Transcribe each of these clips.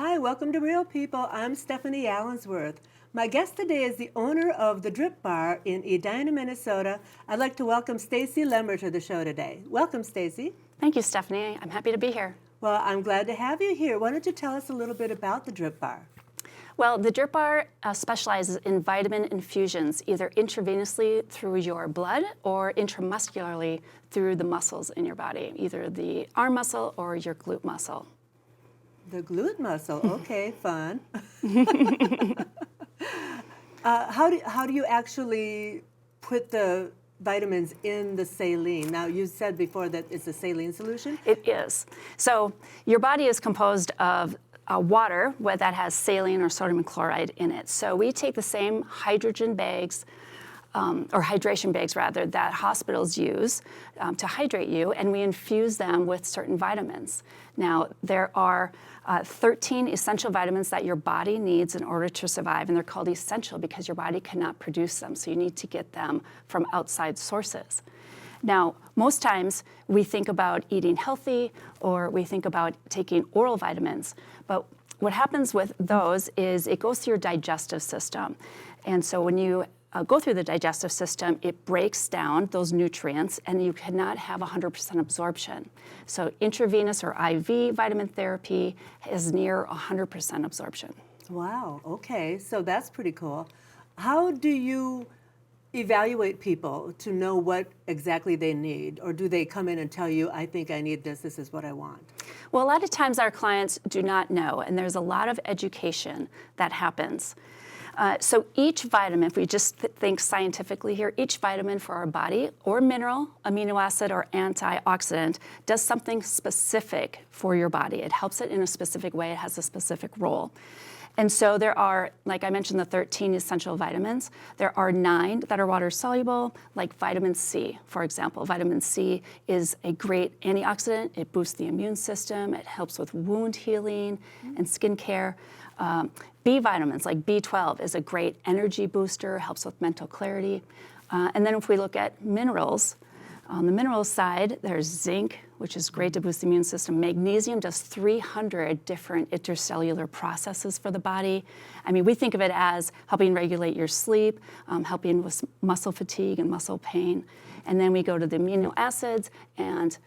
Hi, welcome to Real People. I'm Stephanie Allensworth. My guest today is the owner of the DRIPBaR in Edina, Minnesota. I'd like to welcome Stacy Lemmer to the show today. Welcome, Stacy. Thank you, Stephanie. I'm happy to be here. Well, I'm glad to have you here. Why don't you tell us a little bit about the DRIPBaR? Well, the DRIPBaR specializes in vitamin infusions, either intravenously through your blood or intramuscularly through the muscles in your body, either the arm muscle or your glute muscle. The glute muscle, okay, fun. How do you actually put the vitamins in the saline? Now, you said before that it's a saline solution? It is. So your body is composed of water that has saline or sodium chloride in it. So we take the same hydrogen bags, or hydration bags rather, that hospitals use to hydrate you, and we infuse them with certain vitamins. Now, there are 13 essential vitamins that your body needs in order to survive, and they're called essential because your body cannot produce them, so you need to get them from outside sources. Now, most times we think about eating healthy or we think about taking oral vitamins, but what happens with those is it goes through your digestive system. And so when you go through the digestive system, it breaks down those nutrients and you cannot have 100% absorption. So intravenous or IV vitamin therapy is near 100% absorption. Wow, okay, so that's pretty cool. How do you evaluate people to know what exactly they need? Or do they come in and tell you, I think I need this, this is what I want? Well, a lot of times our clients do not know, and there's a lot of education that happens. So each vitamin, if we just think scientifically here, each vitamin for our body or mineral, amino acid, or antioxidant does something specific for your body. It helps it in a specific way. It has a specific role. And so there are, like I mentioned, the 13 essential vitamins. There are 9 that are water soluble, like vitamin C, for example. Vitamin C is a great antioxidant. It boosts the immune system. It helps with wound healing and skin care. B vitamins, like B12, is a great energy booster, helps with mental clarity. And then if we look at minerals, on the mineral side, there's zinc, which is great to boost the immune system. Magnesium does 300 different intercellular processes for the body. I mean, we think of it as helping regulate your sleep, helping with muscle fatigue and muscle pain. And then we go to the amino acids and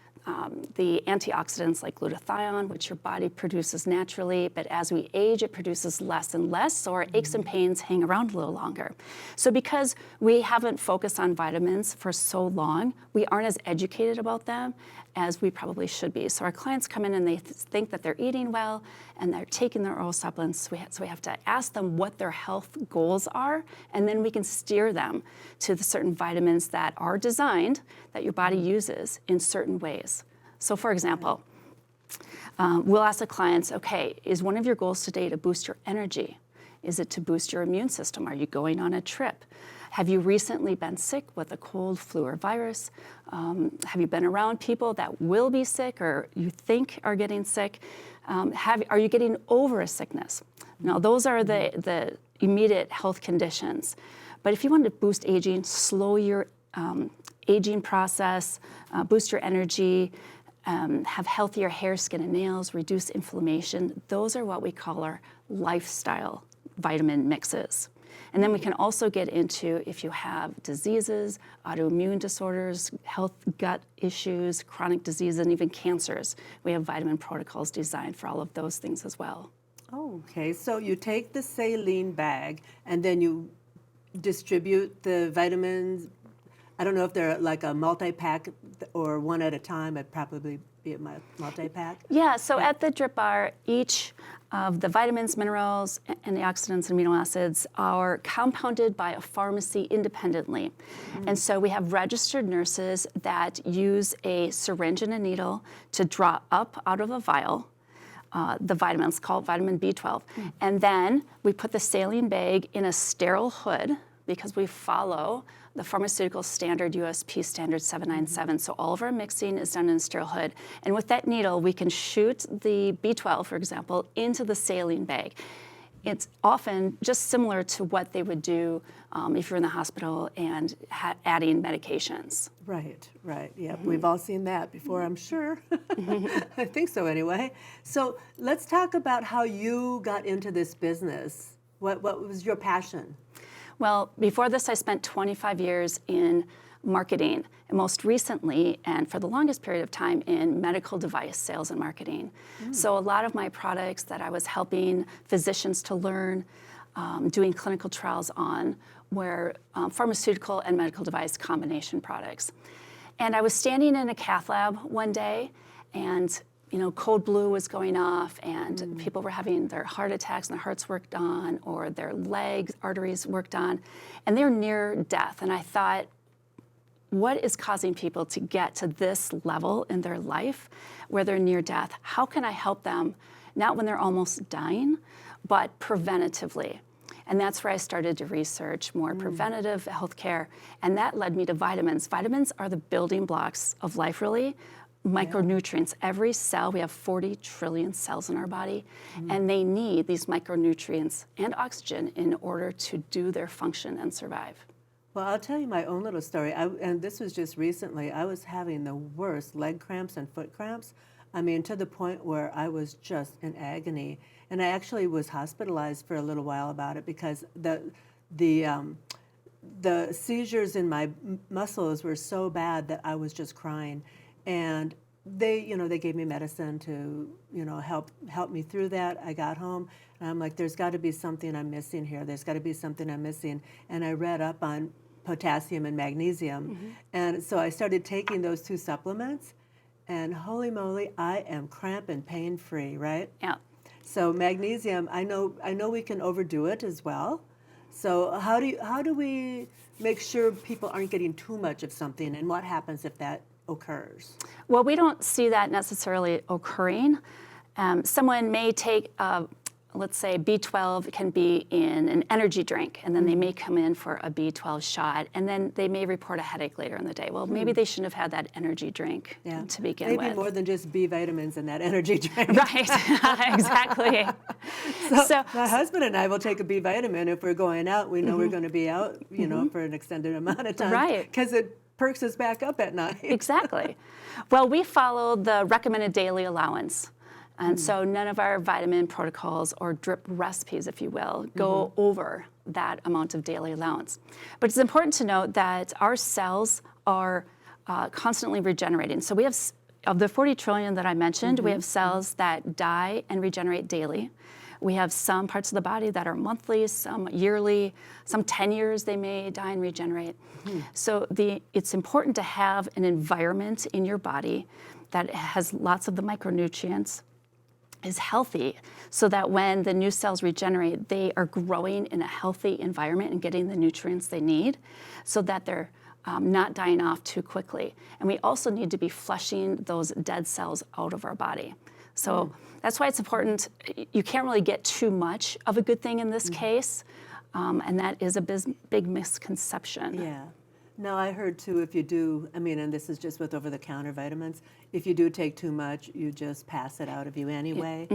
the antioxidants like glutathione, which your body produces naturally, but as we age, it produces less and less, so our aches and pains hang around a little longer. So because we haven't focused on vitamins for so long, we aren't as educated about them as we probably should be. So our clients come in and they think that they're eating well and they're taking their oral supplements. So we have to ask them what their health goals are, and then we can steer them to the certain vitamins that are designed that your body uses in certain ways. So for example, we'll ask the clients, okay, is one of your goals today to boost your energy? Is it to boost your immune system? Are you going on a trip? Have you recently been sick with a cold, flu, or virus? Have you been around people that will be sick or you think are getting sick? Are you getting over a sickness? Now, those are the immediate health conditions. But if you want to boost aging, slow your aging process, boost your energy, have healthier hair, skin, and nails, reduce inflammation, those are what we call our lifestyle vitamin mixes. And then we can also get into if you have diseases, autoimmune disorders, health, gut issues, chronic diseases, and even cancers. We have vitamin protocols designed for all of those things as well. Oh, okay, so you take the saline bag and then you distribute the vitamins. I don't know if they're like a multi-pack or one at a time. It'd probably be a multi-pack. Yeah, so at the DRIPBaR, each of the vitamins, minerals, antioxidants, and amino acids are compounded by a pharmacy independently. And so we have registered nurses that use a syringe and a needle to draw up out of a vial the vitamins called vitamin B12. And then we put the saline bag in a sterile hood because we follow the pharmaceutical standard USP standard 797. So all of our mixing is done in a sterile hood. And with that needle, we can shoot the B12, for example, into the saline bag. it's often just similar to what they would do if you're in the hospital and adding medications. Right, right. Yeah, we've all seen that before, I'm sure. I think so anyway. So let's talk about how you got into this business. What was your passion? Well, before this, I spent 25 years in marketing, and most recently, and for the longest period of time, in medical device sales and marketing. So a lot of my products that I was helping physicians to learn, doing clinical trials on, were pharmaceutical and medical device combination products. And I was standing in a cath lab one day, and code blue was going off, and people were having their heart attacks and their hearts worked on, or their legs, arteries worked on, and they're near death. And I thought, what is causing people to get to this level in their life where they're near death? How can I help them, not when they're almost dying, but preventatively? And that's where I started to research more preventative healthcare, and that led me to vitamins. Vitamins are the building blocks of life, really. Micronutrients. Every cell, we have 40 trillion cells in our body, and they need these micronutrients and oxygen in order to do their function and survive. Well, I'll tell you my own little story. And this was just recently. I was having the worst leg cramps and foot cramps. I mean, to the point where I was just in agony. And I actually was hospitalized for a little while about it because the seizures in my muscles were so bad that I was just crying. And they gave me medicine to, help me through that. I got home, and I'm like, there's got to be something I'm missing here. There's got to be something I'm missing. And I read up on potassium and magnesium. And so I started taking those two supplements, and holy moly, I am cramp and pain-free, right? Yeah. So magnesium, I know we can overdo it as well. So how do we make sure people aren't getting too much of something, and what happens if that occurs? Well, we don't see that necessarily occurring. Someone may take, let's say, B12 can be in an energy drink, and then they may come in for a B12 shot, and then they may report a headache later in the day. Well, maybe they shouldn't have had that energy drink to begin with. Maybe more than just B vitamins in that energy drink. Right, exactly. So my husband and I will take a B vitamin if we're going out. We know we're going to be out, for an extended amount of time. Right. Because it perks us back up at night. Exactly. Well, we follow the recommended daily allowance. And so none of our vitamin protocols or drip recipes, if you will, go over that amount of daily allowance. But it's important to note that our cells are constantly regenerating. So we have, of the 40 trillion that I mentioned, we have cells that die and regenerate daily. We have some parts of the body that are monthly, some yearly, some 10 years they may die and regenerate. So it's important to have an environment in your body that has lots of the micronutrients, is healthy, so that when the new cells regenerate, they are growing in a healthy environment and getting the nutrients they need, so that they're not dying off too quickly. And we also need to be flushing those dead cells out of our body. So that's why it's important. You can't really get too much of a good thing in this case, and that is a big misconception. Yeah. No, I heard too, if you do, and this is just with over-the-counter vitamins, if you do take too much, you just pass it out of you anyway.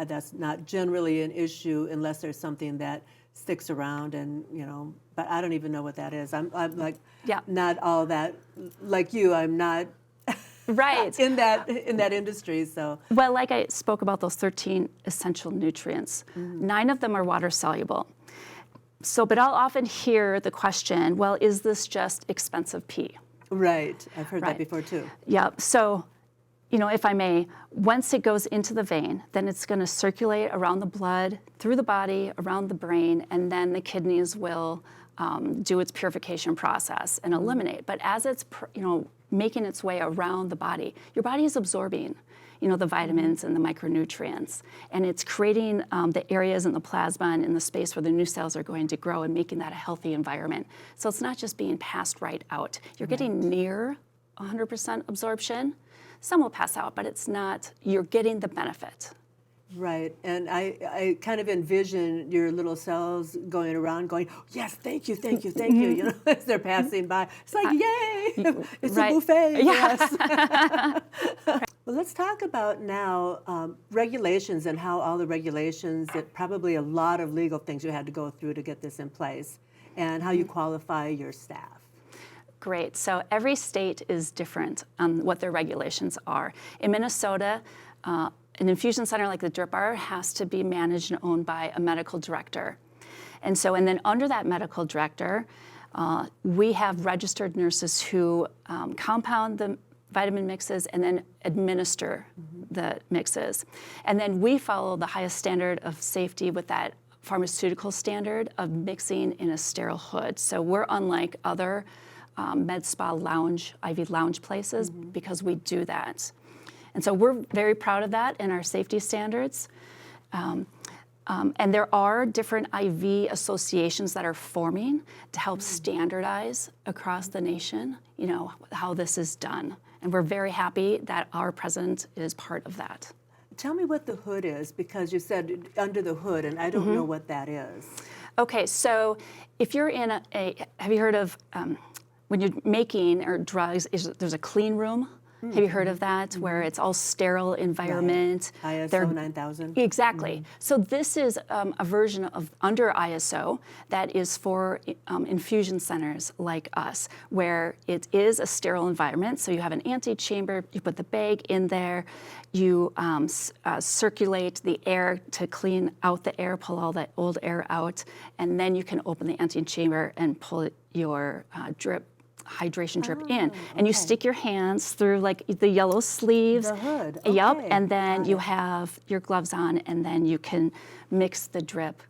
That's not generally an issue unless there's something that sticks around, and but I don't even know what that is. I'm like not all that like you. I'm not right in that industry. So well, like I spoke about those 13 essential nutrients, 9 of them are water soluble. So, but I'll often hear the question, well, is this just expensive pee? Right. I've heard that before too. Yeah. So, if I may, once it goes into the vein, then it's going to circulate around the blood, through the body, around the brain, and then the kidneys will do its purification process and eliminate. But as it's, making its way around the body, your body is absorbing the vitamins and the micronutrients. And it's creating the areas in the plasma and in the space where the new cells are going to grow and making that a healthy environment. So it's not just being passed right out. You're getting near 100% absorption. Some will pass out, but it's not, you're getting the benefit. Right, and I kind of envision your little cells going around going, yes, thank you, as they're passing by. It's like, yay, it's a buffet. Yeah. Well, let's talk about now regulations and how all the regulations, that probably a lot of legal things you had to go through to get this in place, and how you qualify your staff. Great. So every state is different on what their regulations are. In Minnesota, an infusion center like the DRIPBaR has to be managed and owned by a medical director. And then under that medical director, we have registered nurses who compound the vitamin mixes and then administer the mixes. And then we follow the highest standard of safety with that pharmaceutical standard of mixing in a sterile hood. So we're unlike other med spa lounge, IV lounge places because we do that. And so we're very proud of that in our safety standards. And there are different IV associations that are forming to help standardize across the nation, you know, how this is done. And we're very happy that our president is part of that. Tell me what the hood is, because you said under the hood, and I don't know what that is. Okay, so if you're in have you heard of, when you're making or drugs, there's a clean room? Have you heard of that, where it's all sterile environment? Right. ISO 9000. Exactly. So this is a version of under ISO that is for infusion centers like us, where it is a sterile environment. So you have an antechamber, you put the bag in there, you circulate the air to clean out the air, pull all that old air out, and then you can open the antechamber and pull your hydration drip in, and you stick your hands through like the yellow sleeves. The hood. Yep, Okay. and then you have your gloves on, and then you can mix the drip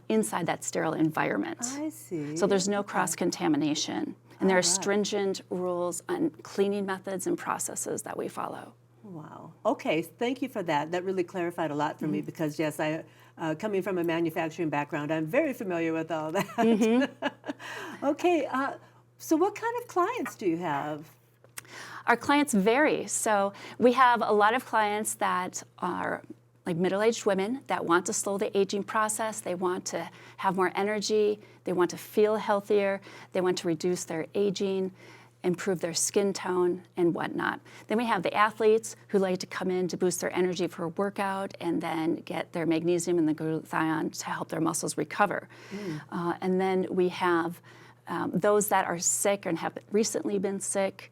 inside that sterile environment. I see. So there's no cross-contamination, and there are stringent rules on cleaning methods and processes that we follow. Wow. Okay, thank you for that. That really clarified a lot for me, because yes, coming from a manufacturing background, I'm very familiar with all that. Okay, so what kind of clients do you have? Our clients vary. So we have a lot of clients that are like middle-aged women that want to slow the aging process. They want to have more energy. They want to feel healthier. They want to reduce their aging, improve their skin tone, and whatnot. Then we have the athletes who like to come in to boost their energy for a workout and then get their magnesium and the glutathione to help their muscles recover. And then we have those that are sick and have recently been sick.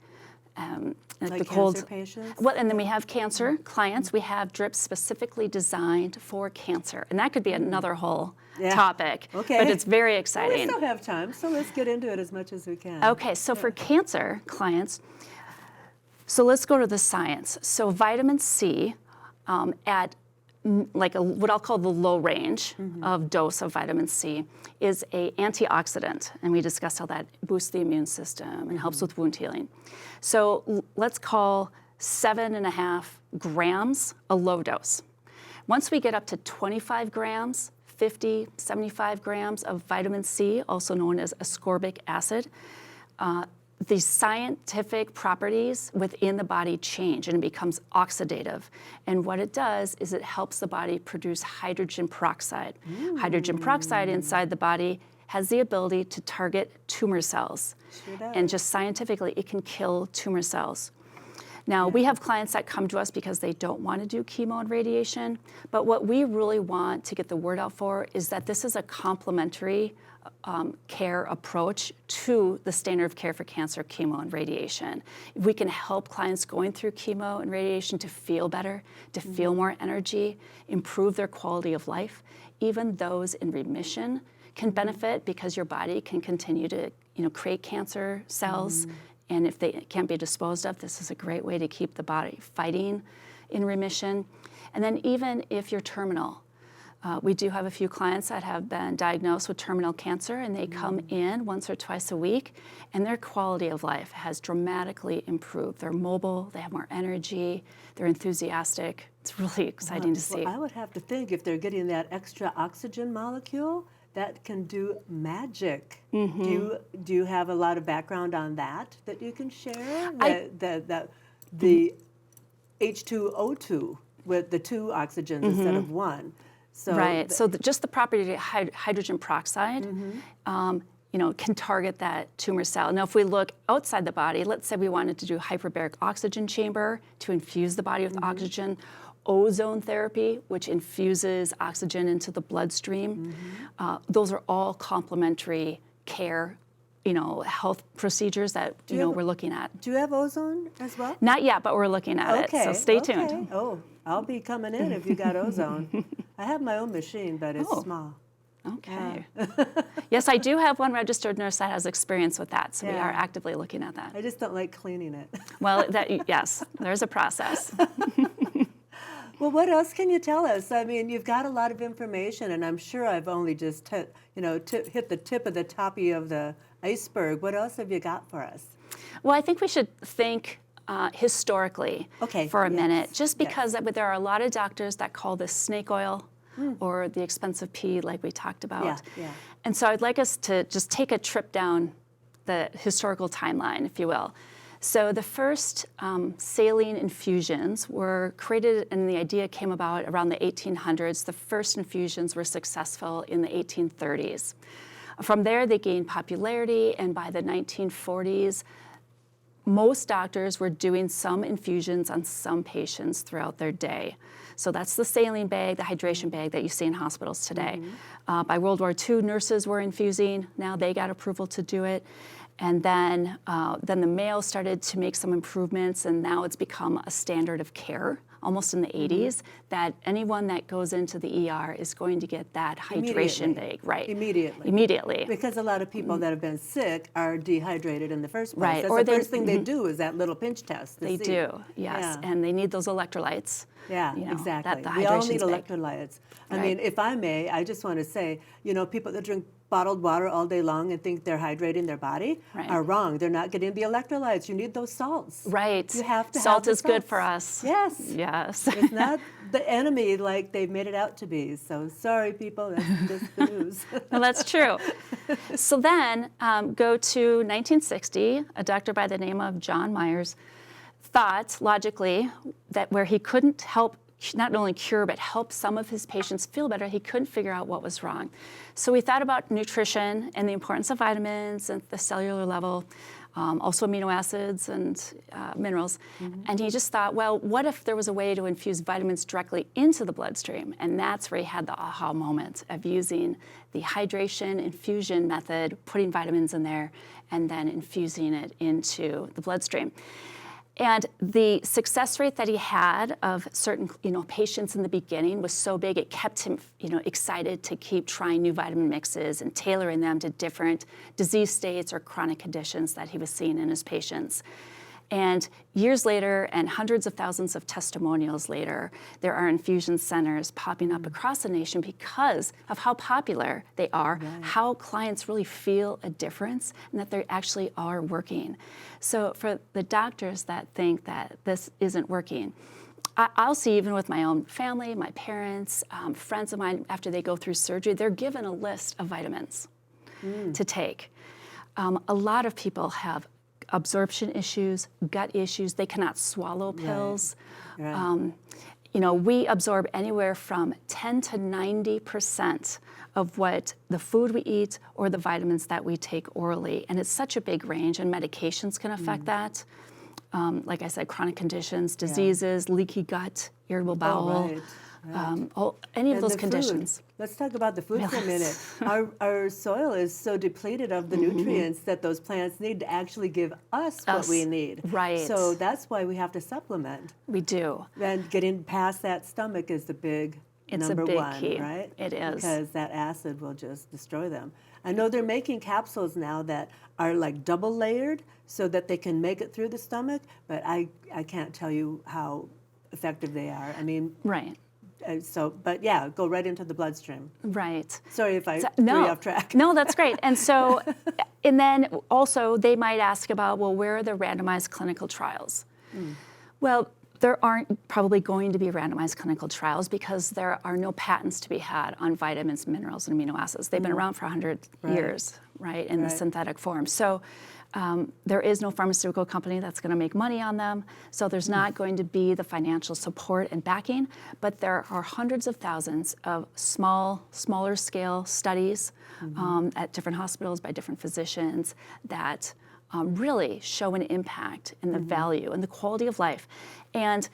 Like the cancer patients? Well, and then we have cancer clients. We have drips specifically designed for cancer. And that could be another whole topic. Okay. But it's very Well, exciting. we still have time, so let's get into it as much as we can. Okay, so for cancer clients, so let's go to the science. So vitamin C at like what I'll call the low range of dose of vitamin C is a antioxidant, and we discussed how that boosts the immune system and helps with wound healing. So let's call 7.5 grams a low dose. Once we get up to 25 grams, 50, 75 grams of vitamin C, also known as ascorbic acid, the scientific properties within the body change and it becomes oxidative. And what it does is it helps the body produce hydrogen peroxide. Hydrogen peroxide inside the body has the ability to target tumor cells. Sure does. And just scientifically, it can kill tumor cells. Now, we have clients that come to us because they don't want to do chemo and radiation, but what we really want to get the word out for is that this is a complementary care approach to the standard of care for cancer, chemo and radiation. We can help clients going through chemo and radiation to feel better, to feel more energy, improve their quality of life. Even those in remission can benefit because your body can continue to create cancer cells. And if they can't be disposed of, this is a great way to keep the body fighting in remission. And then even if you're terminal, we do have a few clients that have been diagnosed with terminal cancer, and they come in once or twice a week, and their quality of life has dramatically improved. They're mobile, they have more energy, they're enthusiastic. It's really exciting to see. Well, I would have to think if they're getting that extra oxygen molecule, that can do magic. Do you have a lot of background on that you can share? The H2O2 with the 2 oxygens instead of 1. So right. So just the property of hydrogen peroxide can target that tumor cell. Now, if we look outside the body, let's say we wanted to do hyperbaric oxygen chamber to infuse the body with oxygen, ozone therapy, which infuses oxygen into the bloodstream. Those are all complementary care, health procedures that, we're looking at. Do you have ozone as well? Not yet, but we're looking at it, so stay tuned. Oh, I'll be coming in if you got ozone. I have my own machine, but it's small. Okay. Yes, I do have one registered nurse that has experience with that, so we are actively looking at that. I just don't like cleaning it. Well, yes, there's a process. Well, what else can you tell us? I mean, you've got a lot of information, and I'm sure I've only just hit the tip of the toppy of the iceberg. What else have you got for us? Well, I think we should think historically for a minute, just because there are a lot of doctors that call this snake oil or the expensive pea, like we talked about. And so I'd like us to just take a trip down the historical timeline, if you will. So the first saline infusions were created, and the idea came about around the 1800s. The first infusions were successful in the 1830s. From there, they gained popularity, and by the 1940s, most doctors were doing some infusions on some patients throughout their day. So that's the saline bag, the hydration bag that you see in hospitals today. By World War II, nurses were infusing. Now they got approval to do it. And then the Mayo started to make some improvements, and now it's become a standard of care, almost in the 80s, that anyone that goes into the ER is going to get that hydration bag, right? Immediately. Because a lot of people that have been sick are dehydrated in the first place. Right. That's or the first thing they do is that little pinch test. They do, yes. And they need those electrolytes. Yeah, exactly. The we all need bag. electrolytes. I mean, if I may, I just want to say, people that drink bottled water all day long and think they're hydrating their body are wrong. They're not getting the electrolytes. You need those salts. Right. You have to Salt have is good for us. Yes. Yes. It's not the enemy like they've made it out to be. So sorry, people. That's the news. Well, that's true. So then go to 1960. A doctor by the name of John Myers thought, logically, that where he couldn't help not only cure, but help some of his patients feel better, he couldn't figure out what was wrong. So we thought about nutrition and the importance of vitamins at the cellular level, also amino acids and minerals. And he just thought, well, what if there was a way to infuse vitamins directly into the bloodstream? And that's where he had the aha moment of using the hydration infusion method, putting vitamins in there, and then infusing it into the bloodstream. And the success rate that he had of certain, patients in the beginning was so big, it kept him, excited to keep trying new vitamin mixes and tailoring them to different disease states or chronic conditions that he was seeing in his patients. And years later, and hundreds of thousands of testimonials later, there are infusion centers popping up across the nation because of how popular they are, how clients really feel a difference, and that they actually are working. So for the doctors that think that this isn't working, I'll see even with my own family, my parents, friends of mine, after they go through surgery, they're given a list of vitamins to take. A lot of people have absorption issues, gut issues. They cannot swallow pills. We absorb anywhere from 10 to 90% of what the food we eat or the vitamins that we take orally. And it's such a big range, and medications can affect that. Like I said, chronic conditions, diseases, leaky gut, irritable bowel. Any of those conditions. Food. Let's talk about the food for a minute. Our soil is so depleted of the nutrients that those plants need to actually give us what we need. Right. So that's why we have to supplement. We do. And getting past that stomach is the big number one, key. Right? It is. Because that acid will just destroy them. I know they're making capsules now that are like double layered so that they can make it through the stomach, but I can't tell you how effective they are. I mean, but go right into the bloodstream. Right. Sorry if I threw you off track. No, that's great. And so, and then also they might ask about, well, where are the randomized clinical trials? Well, there aren't probably going to be randomized clinical trials because there are no patents to be had on vitamins, minerals, and amino acids. They've been around for 100 years, right, in the synthetic form. So There is no pharmaceutical company that's going to make money on them, so there's not going to be the financial support and backing, but there are hundreds of thousands of smaller scale studies at different hospitals by different physicians that really show an impact in the value and the quality of life. And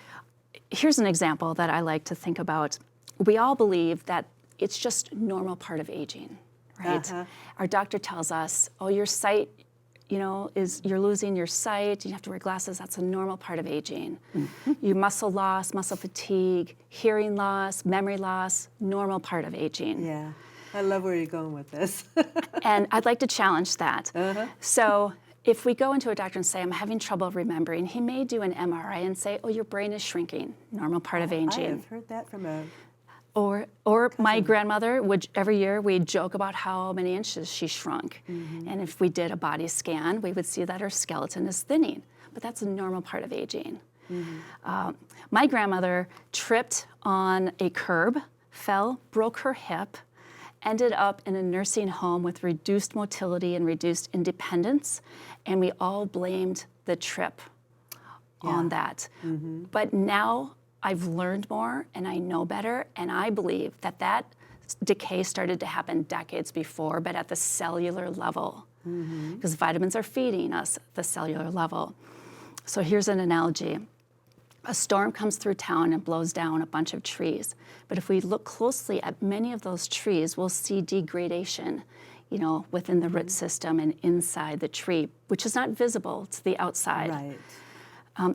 here's an example that I like to think about. We all believe that it's just a normal part of aging, right? Our doctor tells us, oh, your sight, you're losing your sight, you have to wear glasses, that's a normal part of aging. Your muscle loss, muscle fatigue, hearing loss, memory loss, normal part of aging. Yeah, I love where you're going with this. And I'd like to challenge that. So if we go into a doctor and say, I'm having trouble remembering, he may do an MRI and say, oh, your brain is shrinking, normal part of aging. I have heard that from a... Or my grandmother would, every year we'd joke about how many inches she shrunk. And if we did a body scan, we would see that her skeleton is thinning. But that's a normal part of aging. My grandmother tripped on a curb, fell, broke her hip, ended up in a nursing home with reduced motility and reduced independence. And we all blamed the trip on that. But now I've learned more and I know better, and I believe that that decay started to happen decades before, but at the cellular level, because vitamins are feeding us at the cellular level. So here's an analogy. A storm comes through town and blows down a bunch of trees, but if we look closely at many of those trees, we'll see degradation, within the root system and inside the tree, which is not visible to the outside. Right.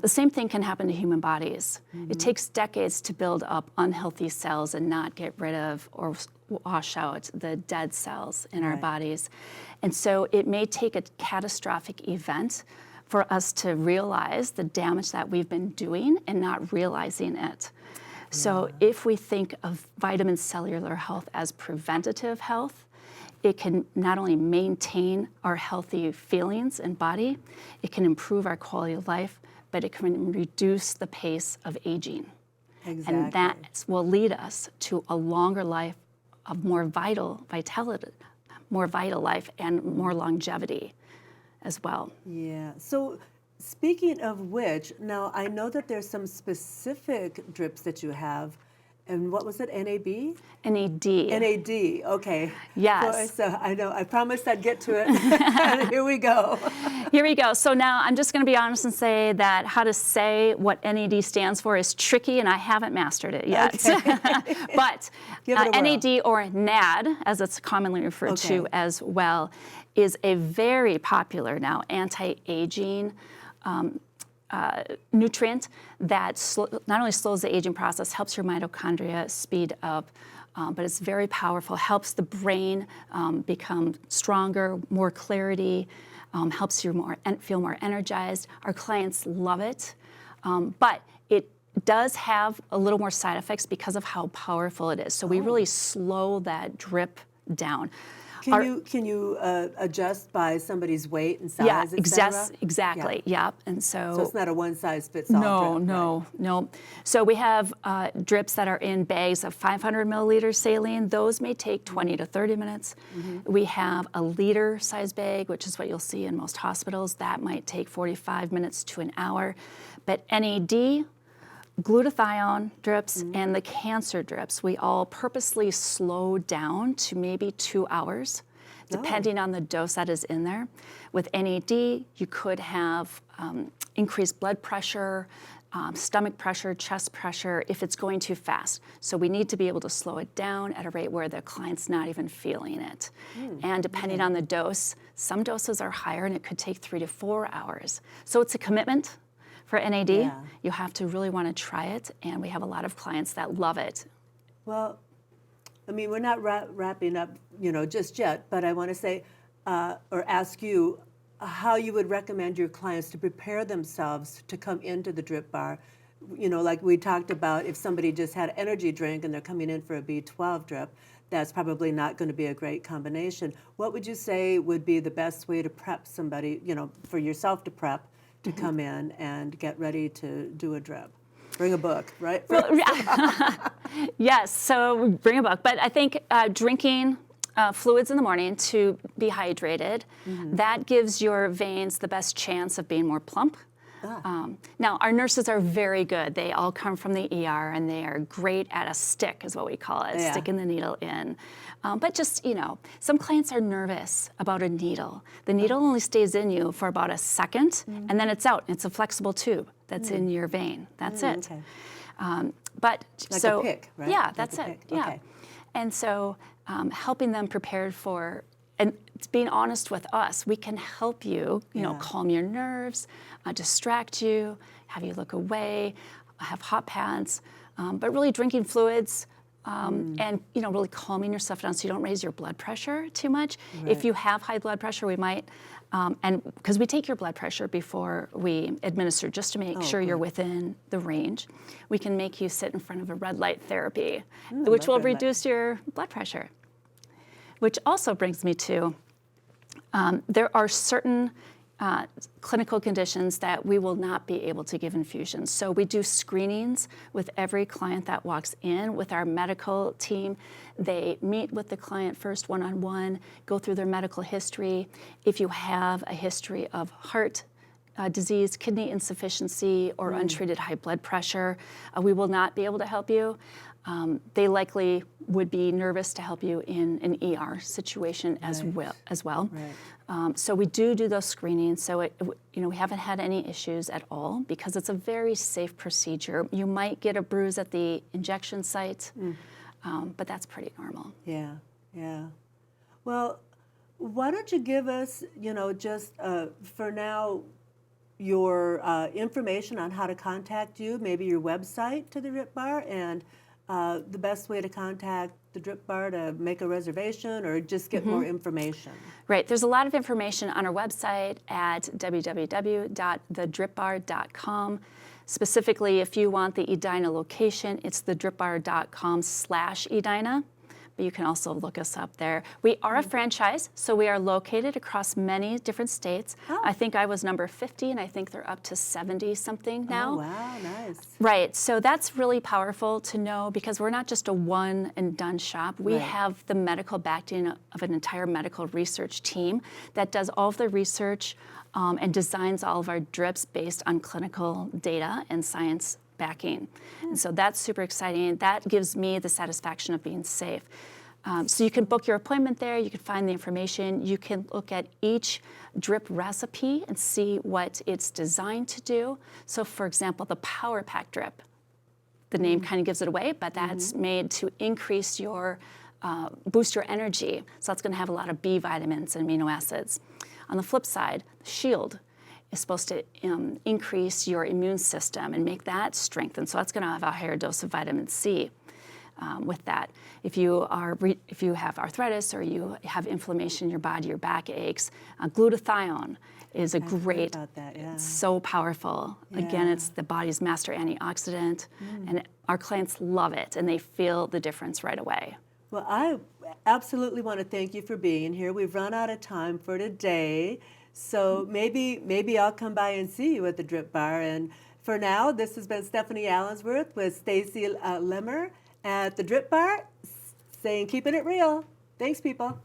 The same thing can happen to human bodies. It takes decades to build up unhealthy cells and not get rid of or wash out the dead cells in our bodies. And so it may take a catastrophic event for us to realize the damage that we've been doing and not realizing it. So if we think of vitamin cellular health as preventative health, it can not only maintain our healthy feelings and body, it can improve our quality of life, but it can reduce the pace of aging. Exactly. And that will lead us to a longer life of more vital life and more longevity as well. Yeah. So speaking of which, now I know that there's some specific drips that you have. And what was it, NAB? NAD. NAD, okay. Yes. So I know, I promised I'd get to it. Here we go. Here we go. So now I'm just going to be honest and say that how to say what NAD stands for is tricky, and I haven't mastered it yet. Okay. But NAD, or NAD, as it's commonly referred to as well, is a very popular now anti-aging nutrient that not only slows the aging process, helps your mitochondria speed up, but it's very powerful, helps the brain become stronger, more clarity, helps you feel more energized. Our clients love it, but it does have a little more side effects because of how powerful it is. So we really slow that drip down. Can you adjust by somebody's weight and size, et cetera? Exactly. Yeah. And so it's not a one-size-fits-all drip. No. So we have drips that are in bags of 500 milliliter saline. Those may take 20 to 30 minutes. We have a liter size bag, which is what you'll see in most hospitals. That might take 45 minutes to an hour. But NAD, glutathione drips, and the cancer drips, we all purposely slow down to maybe 2 hours, depending on the dose that is in there. With NAD, you could have increased blood pressure, stomach pressure, chest pressure, if it's going too fast. So we need to be able to slow it down at a rate where the client's not even feeling it. And depending on the dose, some doses are higher and it could take 3 to 4 hours. So it's a commitment. For NAD, you have to really want to try it, and we have a lot of clients that love it. Well, I mean, we're not wrapping up, just yet, but I want to say, or ask you, how you would recommend your clients to prepare themselves to come into the DRIPBaR. Like we talked about, if somebody just had an energy drink and they're coming in for a B12 drip, that's probably not going to be a great combination. What would you say would be the best way to prep somebody, for yourself to prep, to come in and get ready to do a drip? Bring a book, right? Yes, so bring a book. But I think drinking fluids in the morning to be hydrated. That gives your veins the best chance of being more plump. Now, our nurses are very good. They all come from the ER, and they are great at a stick, is what we call it, Yeah. sticking the needle in. But just, some clients are nervous about a needle. The needle only stays in you for about a second, and then it's out. It's a flexible tube that's in your vein. That's it. Okay. But Like so a pick, right? yeah, Like that's a it. pick. Yeah, Okay. and so helping them prepared for, and it's being honest with us. We can help you, Yeah. calm your nerves, distract you, have you look away, have hot pads, but really drinking fluids. And really calming yourself down so you don't raise your blood pressure too much. Right. If you have high blood pressure, we might, and because we take your blood pressure before we administer, just to make sure you're within the range, we can make you sit in front of a red light therapy, which love will red light. reduce your blood pressure. Which also brings me to, there are certain clinical conditions that we will not be able to give infusions. So we do screenings with every client that walks in with our medical team. They meet with the client first one-on-one, go through their medical history. If you have a history of heart disease, kidney insufficiency, or untreated high blood pressure, we will not be able to help you. They likely would be nervous to help you in an ER situation as well. Right. So we do those screenings. So we haven't had any issues at all because it's a very safe procedure. You might get a bruise at the injection site, but that's pretty normal. Yeah, yeah. Well, why don't you give us, just for now, your information on how to contact you, maybe your website to the DRIPBaR, and the best way to contact the DRIPBaR to make a reservation or just get more information. Right. There's a lot of information on our website at www.thedripbar.com. Specifically, if you want the Edina location, it's thedripbar.com/Edina. But you can also look us up there. We are a franchise, so we are located across many different states. Oh. I think I was number 50, and I think they're up to 70-something now. Oh, wow, nice. Right, so that's really powerful to know because we're not just a one and done shop. We Right. have the medical backing of an entire medical research team that does all of the research and designs all of our drips based on clinical data and science backing. And so that's super exciting. That gives me the satisfaction of being safe. So you can book your appointment there, you can find the information, you can look at each drip recipe and see what it's designed to do. So for example, the Power Pack drip, the name kind of gives it away, but that's made to increase your, boost your energy. So that's gonna have a lot of B vitamins and amino acids. On the flip side, Shield is supposed to increase your immune system and make that strengthen. So that's going to have a higher dose of vitamin C with that. If you have arthritis or you have inflammation in your body, your back aches, glutathione is a great. About that, yeah. It's so powerful. Again, Yeah. it's the body's master antioxidant, and our clients love it, and they feel the difference right away. Well, I absolutely want to thank you for being here. We've run out of time for today, so maybe I'll come by and see you at the DRIPBaR. And for now, this has been Stephanie Allensworth with Stacy Lemmer at the DRIPBaR, saying keeping it real. Thanks, people.